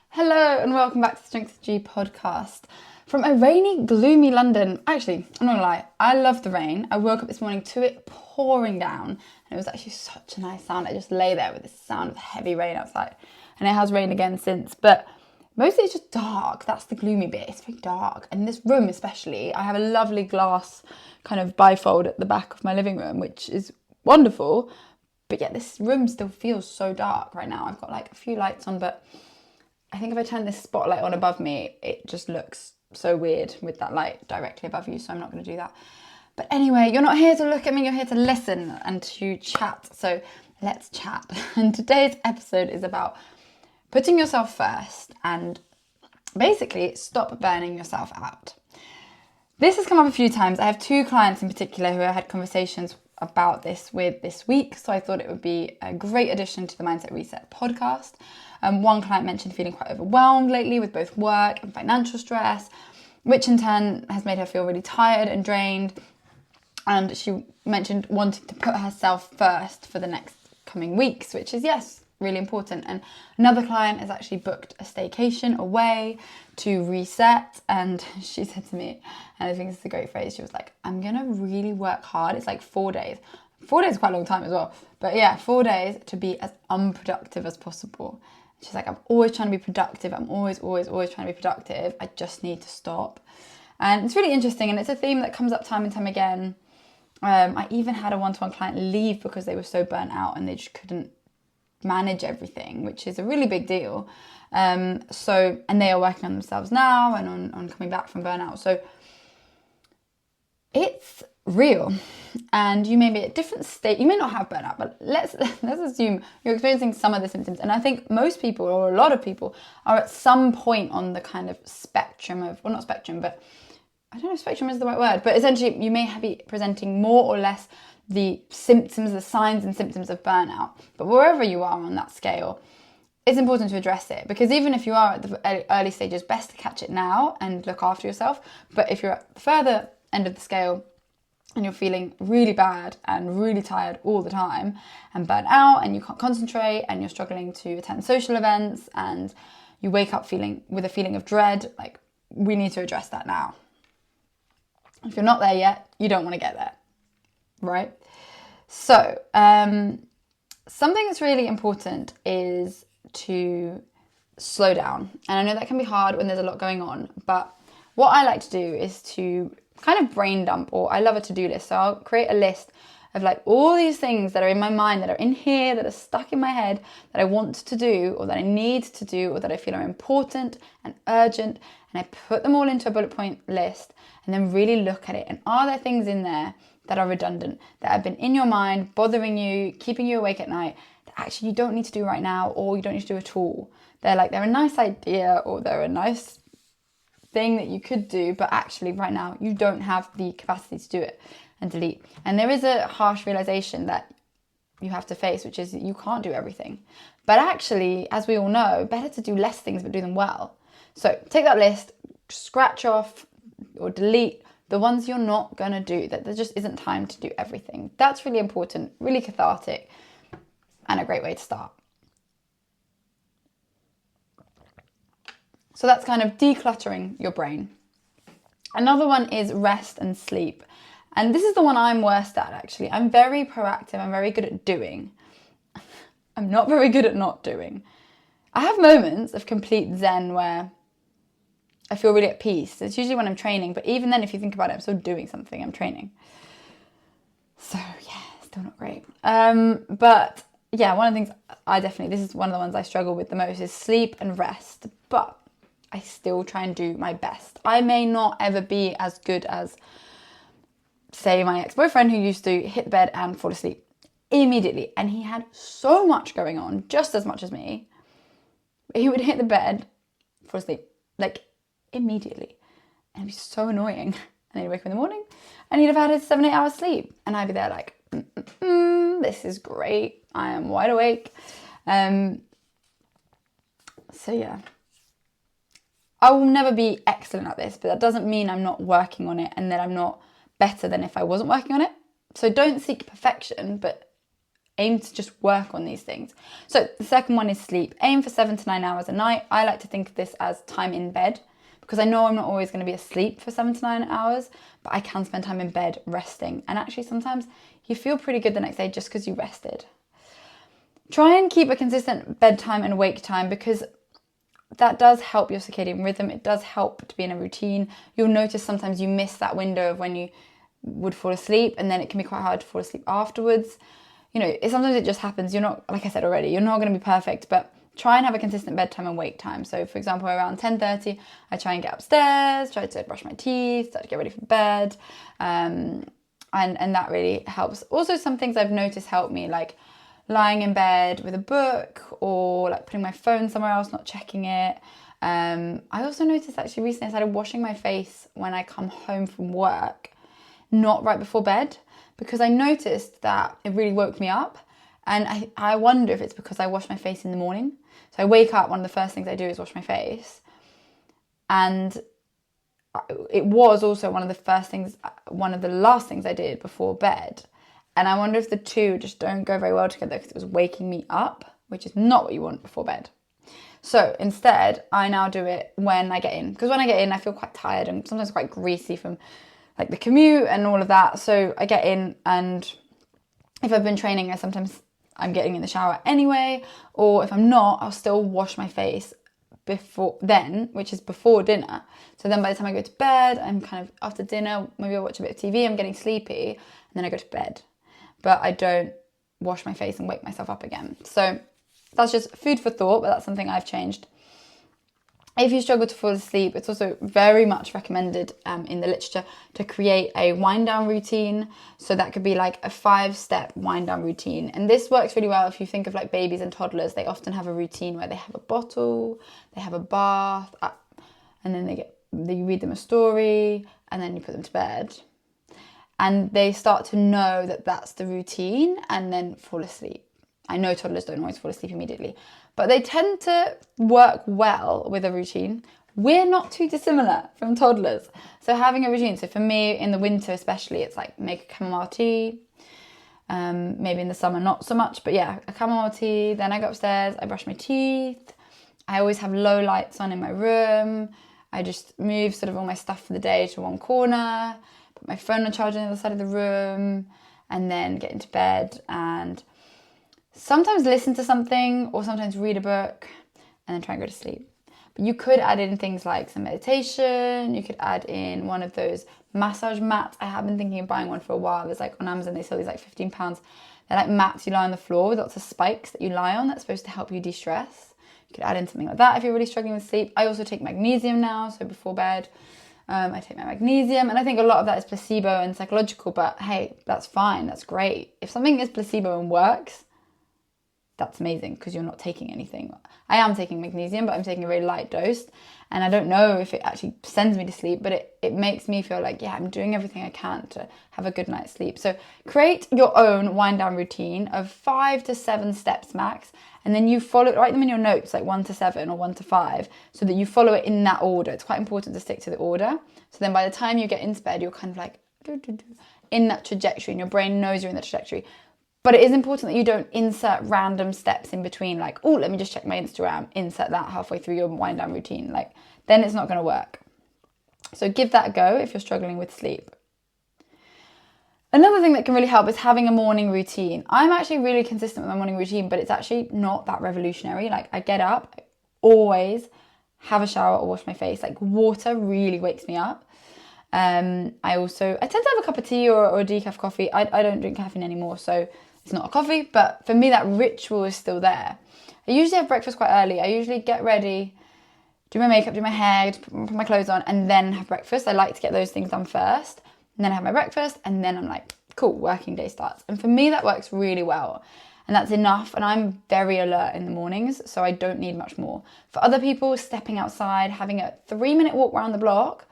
Hello and welcome back to the Strength of G podcast. From a rainy, gloomy London, actually, I'm not gonna lie, I love the rain. I woke up this morning to it pouring down and it was actually such a nice sound. I just lay there with the sound of heavy rain outside and it has rained again since, but mostly it's just dark. That's the gloomy bit. It's very dark. And this room especially, I have a lovely glass kind of bifold at the back of my living room, which is wonderful. But yet this room still feels so dark right now. I've got like a few lights on, but I think if I turn this spotlight on above me, it just looks so weird with that light directly above you, so I'm not going to do that. But anyway, you're not here to look at me, you're here to listen and to chat, so let's chat. And today's episode is about putting yourself first and basically stop burning yourself out. This has come up a few times. I have two clients in particular who I had conversations about this with this week, so I thought it would be a great addition to the Mindset Reset podcast. One client mentioned feeling quite overwhelmed lately with both work and financial stress, which in turn has made her feel really tired and drained. And she mentioned wanting to put herself first for the next coming weeks, which is, yes, really important. And another client has actually booked a staycation away to reset. And she said to me, and I think it's a great phrase, she was like, I'm going to really work hard. It's like 4 days. 4 days is quite a long time as well. But yeah, 4 days to be as unproductive as possible. She's like, I'm always trying to be productive. I'm always trying to be productive. I just need to stop. And it's really interesting. And it's a theme that comes up time and time again. I even had a one-to-one client leave because they were so burnt out and they just couldn't manage everything, which is a really big deal. And they are working on themselves now and on coming back from burnout. So it's real, and you may be at a different state. You may not have burnout, but let's assume you're experiencing some of the symptoms. And I think most people, or a lot of people, are at some point on the kind of spectrum of, well, not spectrum, but I don't know if spectrum is the right word, but essentially you may be presenting more or less the symptoms, the signs and symptoms of burnout. But wherever you are on that scale, it's important to address it, because even if you are at the early stages, best to catch it now and look after yourself. But if you're at the further end of the scale and you're feeling really bad and really tired all the time and burnt out and you can't concentrate and you're struggling to attend social events and you wake up feeling with a feeling of dread, like, we need to address that now. If you're not there yet, you don't want to get there, right? So something that's really important is to slow down. And I know that can be hard when there's a lot going on, but what I like to do is to kind of brain dump, or I love a to-do list. So I'll create a list of like all these things that are in my mind, that are in here, that are stuck in my head, that I want to do, or that I need to do, or that I feel are important and urgent. And I put them all into a bullet point list and then really look at it. And are there things in there that are redundant, that have been in your mind, bothering you, keeping you awake at night, that actually you don't need to do right now, or you don't need to do at all? They're a nice idea, or they're a nice thing that you could do, but actually right now you don't have the capacity to do it, and delete. And there is a harsh realization that you have to face, which is you can't do everything. But actually, as we all know, better to do less things but do them well. So take that list, scratch off or delete the ones you're not going to do, that there just isn't time to do everything. That's really important, really cathartic, and a great way to start. So that's kind of decluttering your brain. Another one is rest and sleep. And this is the one I'm worst at, actually. I'm very proactive. I'm very good at doing. I'm not very good at not doing. I have moments of complete zen where I feel really at peace. It's usually when I'm training. But even then, if you think about it, I'm still doing something. I'm training. So, yeah, still not great. But, yeah, one of the things this is one of the ones I struggle with the most is sleep and rest. But I still try and do my best. I may not ever be as good as, say, my ex-boyfriend, who used to hit the bed and fall asleep immediately. And he had so much going on, just as much as me. He would hit the bed, fall asleep, like immediately. And it'd be so annoying. And he'd wake up in the morning and he'd have had his 7-8 hours sleep. And I'd be there like, this is great. I am wide awake. So yeah. I will never be excellent at this, but that doesn't mean I'm not working on it and that I'm not better than if I wasn't working on it. So don't seek perfection, but aim to just work on these things. So the second one is sleep. Aim for 7 to 9 hours a night. I like to think of this as time in bed, because I know I'm not always going to be asleep for 7 to 9 hours, but I can spend time in bed resting. And actually sometimes you feel pretty good the next day just because you rested. Try and keep a consistent bedtime and wake time, because that does help your circadian rhythm. It does help to be in a routine. You'll notice sometimes you miss that window of when you would fall asleep, and then it can be quite hard to fall asleep afterwards. You know, sometimes it just happens. You're not, like I said already, you're not going to be perfect, but try and have a consistent bedtime and wake time. So for example, around 10:30, I try and get upstairs, try to brush my teeth, start to get ready for bed. And that really helps. Also, some things I've noticed help me, like lying in bed with a book, or like putting my phone somewhere else, not checking it. I also noticed actually recently I started washing my face when I come home from work, not right before bed, because I noticed that it really woke me up. And I wonder if it's because I wash my face in the morning. So I wake up, one of the first things I do is wash my face. And it was also one of the last things I did before bed. And I wonder if the two just don't go very well together, because it was waking me up, which is not what you want before bed. So instead, I now do it when I get in. Because when I get in, I feel quite tired and sometimes quite greasy from like the commute and all of that. So I get in, and if I've been training, I'm getting in the shower anyway. Or if I'm not, I'll still wash my face before then, which is before dinner. So then by the time I go to bed, I'm kind of after dinner, maybe I'll watch a bit of TV, I'm getting sleepy, and then I go to bed. But I don't wash my face and wake myself up again. So that's just food for thought, but that's something I've changed. If you struggle to fall asleep, it's also very much recommended in the literature to create a wind down routine. So that could be like a 5-step wind down routine. And this works really well if you think of like babies and toddlers. They often have a routine where they have a bottle, they have a bath, and then you read them a story, and then you put them to bed. And they start to know that that's the routine, and then fall asleep. I know toddlers don't always fall asleep immediately, but they tend to work well with a routine. We're not too dissimilar from toddlers. So having a routine, so for me in the winter especially, it's like make a chamomile tea. Maybe in the summer not so much, but yeah, a chamomile tea. Then I go upstairs, I brush my teeth. I always have low lights on in my room. I just move sort of all my stuff for the day to one corner, put my phone on charge on the other side of the room, and then get into bed and sometimes listen to something, or sometimes read a book, and then try and go to sleep. But you could add in things like some meditation. You could add in one of those massage mats. I have been thinking of buying one for a while. There's like on Amazon, they sell these like £15. They're like mats you lie on the floor with lots of spikes that you lie on. That's supposed to help you de-stress. You could add in something like that if you're really struggling with sleep. I also take magnesium now, so before bed, I take my magnesium, and I think a lot of that is placebo and psychological, but hey, that's fine, that's great. If something is placebo and works, that's amazing, because you're not taking anything. I am taking magnesium, but I'm taking a very light dose, and I don't know if it actually sends me to sleep, but it makes me feel like, yeah, I'm doing everything I can to have a good night's sleep. So create your own wind down routine of 5 to 7 steps max, and then you write them in your notes, like 1 to 7 or 1 to 5, so that you follow it in that order. It's quite important to stick to the order. So then by the time you get into bed, you're kind of like in that trajectory, and your brain knows you're in the trajectory. But it is important that you don't insert random steps in between, like, oh, let me just check my Instagram, insert that halfway through your wind down routine. Like, then it's not going to work. So give that a go if you're struggling with sleep. Another thing that can really help is having a morning routine. I'm actually really consistent with my morning routine, but it's actually not that revolutionary. Like, I get up, I always have a shower or wash my face. Like, water really wakes me up. I tend to have a cup of tea or a decaf coffee. I don't drink caffeine anymore, so it's not a coffee, but for me that ritual is still there. I usually have breakfast quite early. I usually get ready, do my makeup, do my hair, put my clothes on, and then have breakfast. I like to get those things done first, and then I have my breakfast, and then I'm like, cool, working day starts. And for me that works really well, and that's enough, and I'm very alert in the mornings, so I don't need much more. For other people, stepping outside, having a 3-minute walk around the block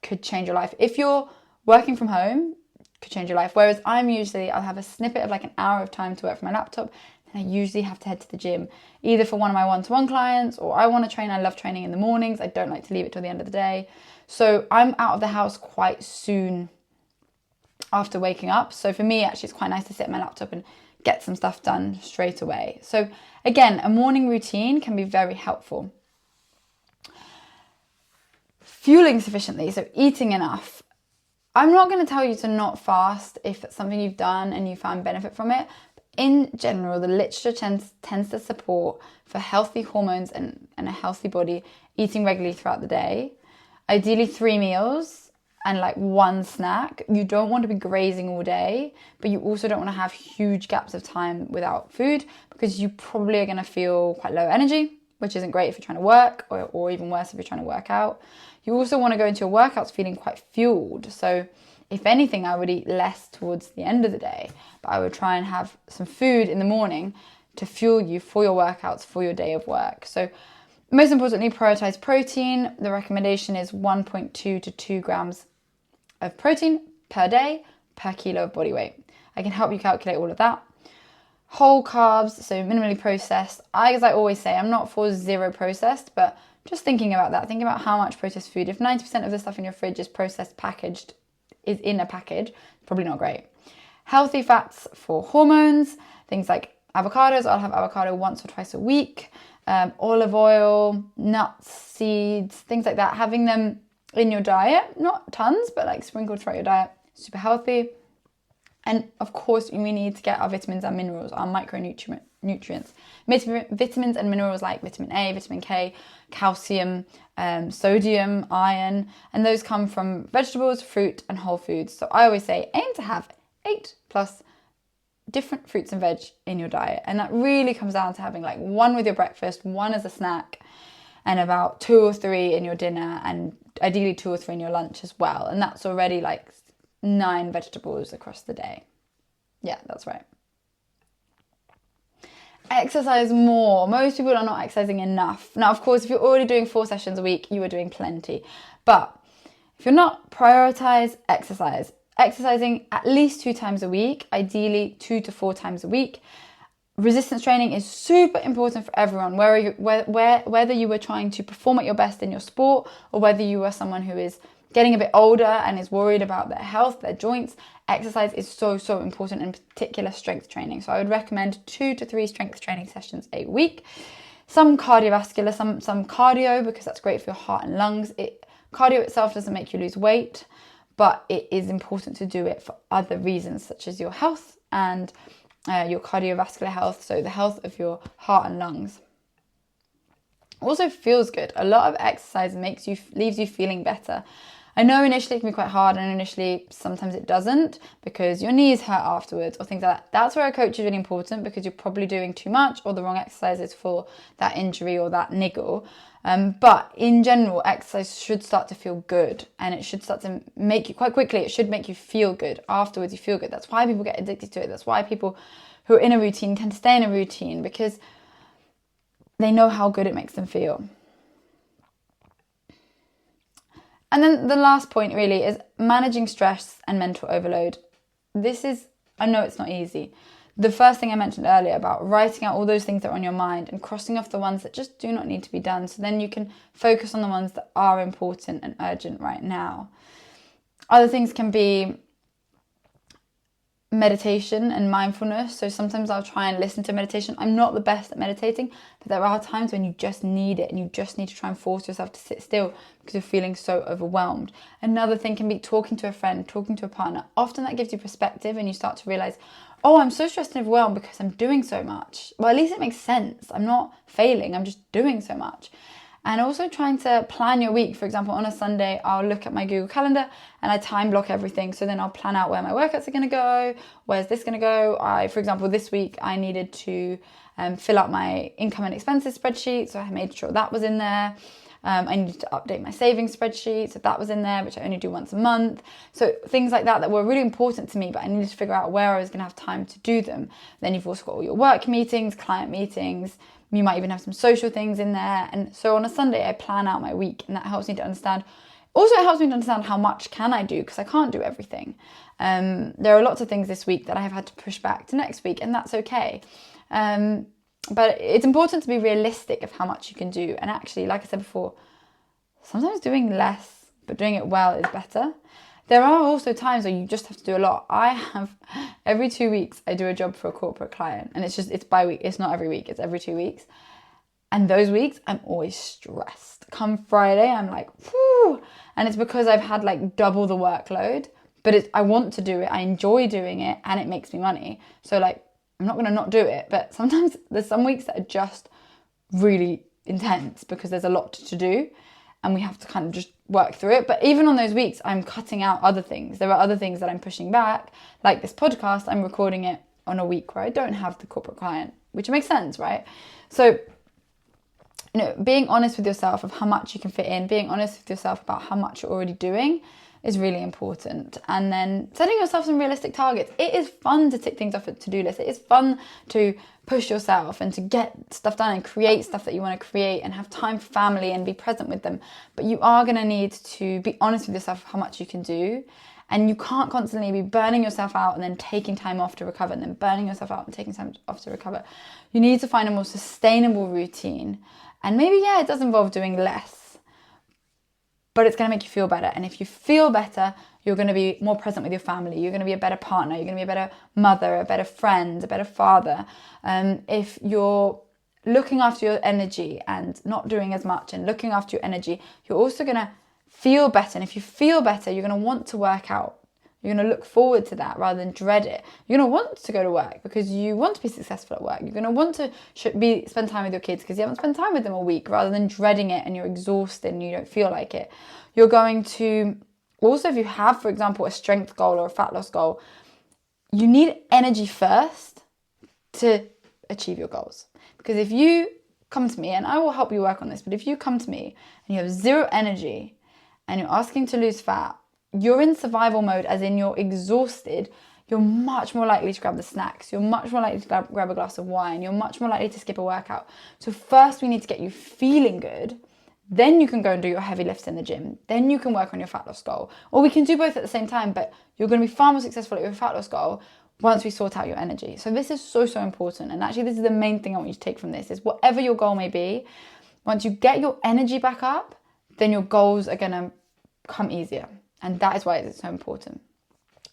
could change your life. If you're working from home, could change your life. Whereas I'll have a snippet of like an hour of time to work from my laptop, and I usually have to head to the gym, either for one of my one-to-one clients, or I want to train. I love training in the mornings. I don't like to leave it till the end of the day. So I'm out of the house quite soon after waking up. So for me, actually, it's quite nice to sit at my laptop and get some stuff done straight away. So again, a morning routine can be very helpful. Fueling sufficiently, so eating enough. I'm not going to tell you to not fast if it's something you've done and you found benefit from it. In general, the literature tends to support for healthy hormones and a healthy body eating regularly throughout the day. Ideally 3 meals and like 1 snack. You don't want to be grazing all day, but you also don't want to have huge gaps of time without food, because you probably are going to feel quite low energy, which isn't great if you're trying to work, or even worse if you're trying to work out. You also want to go into your workouts feeling quite fueled. So if anything, I would eat less towards the end of the day, but I would try and have some food in the morning to fuel you for your workouts, for your day of work. So most importantly, prioritize protein. The recommendation is 1.2 to 2 grams of protein per day per kilo of body weight. I can help you calculate all of that. Whole carbs, so minimally processed. As I always say, I'm not for zero processed, but just thinking about that, thinking about how much processed food. If 90% of the stuff in your fridge is processed, packaged, is in a package, it's probably not great. Healthy fats for hormones, things like avocados. I'll have avocado once or twice a week. Olive oil, nuts, seeds, things like that. Having them in your diet, not tons, but like sprinkled throughout your diet, super healthy. And of course, we need to get our vitamins and minerals, our micronutrients. Vitamins and minerals like vitamin A, vitamin K, calcium, sodium, iron, and those come from vegetables, fruit, and whole foods. So I always say aim to have 8+ different fruits and veg in your diet. And that really comes down to having like 1 with your breakfast, 1 as a snack, and about 2 or 3 in your dinner, and ideally 2 or 3 in your lunch as well. And that's already like 9 vegetables across the day. Yeah, that's right. Exercise more. Most people are not exercising enough. Now, of course, if you're already doing 4 sessions a week, you are doing plenty. But if you're not, prioritize exercise. Exercising at least 2 times a week, ideally 2 to 4 times a week. Resistance training is super important for everyone, whether you were trying to perform at your best in your sport, or whether you are someone who is getting a bit older and is worried about their health, their joints. Exercise is so important, in particular strength training. So I would recommend 2 to 3 strength training sessions a week. Some cardiovascular, some cardio, because that's great for your heart and lungs. Cardio itself doesn't make you lose weight, but it is important to do it for other reasons, such as your health and your cardiovascular health, so the health of your heart and lungs. Also feels good. A lot of exercise leaves you feeling better. I know initially it can be quite hard, and initially sometimes it doesn't, because your knees hurt afterwards or things like that. That's where a coach is really important, because you're probably doing too much or the wrong exercises for that injury or that niggle. But in general, exercise should start to feel good, and it should start to make you, quite quickly, it should make you feel good. Afterwards, you feel good. That's why people get addicted to it. That's why people who are in a routine tend to stay in a routine, because they know how good it makes them feel. And then the last point really is managing stress and mental overload. I know it's not easy. The first thing I mentioned earlier about writing out all those things that are on your mind and crossing off the ones that just do not need to be done, so then you can focus on the ones that are important and urgent right now. Other things can be meditation and mindfulness. So sometimes I'll try and listen to meditation. I'm not the best at meditating, but there are times when you just need it, and you just need to try and force yourself to sit still because you're feeling so overwhelmed. Another thing can be talking to a friend, talking to a partner. Often that gives you perspective, and you start to realize, oh, I'm so stressed and overwhelmed because I'm doing so much. Well, at least it makes sense. I'm not failing, I'm just doing so much. And also trying to plan your week. For example, on a Sunday, I'll look at my Google Calendar and I time block everything. So then I'll plan out where my workouts are going to go. Where's this going to go? For example, this week I needed to fill out my income and expenses spreadsheet. So I made sure that was in there. I needed to update my savings spreadsheet. So that was in there, which I only do once a month. So things like that were really important to me, but I needed to figure out where I was going to have time to do them. Then you've also got all your work meetings, client meetings. You might even have some social things in there. And so on a Sunday, I plan out my week, and that helps me to understand. Also, it helps me to understand how much can I do, because I can't do everything. There are lots of things this week that I have had to push back to next week, and that's okay. But it's important to be realistic of how much you can do. And actually, like I said before, sometimes doing less, but doing it well is better. there are also times where you just have to do a lot. Every 2 weeks, I do a job for a corporate client, and it's by week. It's not every week, it's every 2 weeks. And those weeks, I'm always stressed. Come Friday, I'm like, whew. And it's because I've had like double the workload, but I want to do it. I enjoy doing it, and it makes me money. So like, I'm not going to not do it. But sometimes there's some weeks that are just really intense because there's a lot to do, and we have to kind of just work through it. But even on those weeks, I'm cutting out other things. There are other things that I'm pushing back, like this podcast. I'm recording it on a week where I don't have the corporate client, which makes sense, right? So, being honest with yourself of how much you can fit in, being honest with yourself about how much you're already doing is really important. And then setting yourself some realistic targets. It is fun to tick things off a to-do list. It is fun to push yourself and to get stuff done and create stuff that you want to create and have time for family and be present with them. But you are going to need to be honest with yourself how much you can do. And you can't constantly be burning yourself out and then taking time off to recover, and then burning yourself out and taking time off to recover. You need to find a more sustainable routine. And maybe, it does involve doing less, but it's going to make you feel better. And if you feel better, you're going to be more present with your family. You're going to be a better partner. You're going to be a better mother, a better friend, a better father. If you're looking after your energy and not doing as much and looking after your energy, you're also going to feel better. And if you feel better, you're going to want to work out. You're going to look forward to that rather than dread it. You're going to want to go to work because you want to be successful at work. You're going to want to spend time with your kids because you haven't spent time with them all week, rather than dreading it and you're exhausted and you don't feel like it. You're going to also, if you have, for example, a strength goal or a fat loss goal, you need energy first to achieve your goals. Because if you come to me, and I will help you work on this, but if you come to me and you have zero energy and you're asking to lose fat, you're in survival mode, as in you're exhausted, you're much more likely to grab the snacks. You're much more likely to grab a glass of wine. You're much more likely to skip a workout. So first we need to get you feeling good. Then you can go and do your heavy lifts in the gym. Then you can work on your fat loss goal. Or we can do both at the same time, but you're going to be far more successful at your fat loss goal once we sort out your energy. So this is so, so important. And actually, this is the main thing I want you to take from this, is whatever your goal may be, once you get your energy back up, then your goals are going to come easier. And that is why it's so important.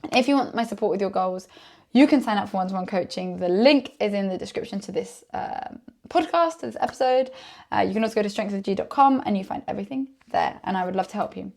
And if you want my support with your goals, you can sign up for one-to-one coaching. The link is in the description to this podcast, to this episode. You can also go to strengthsofg.com and you find everything there. And I would love to help you.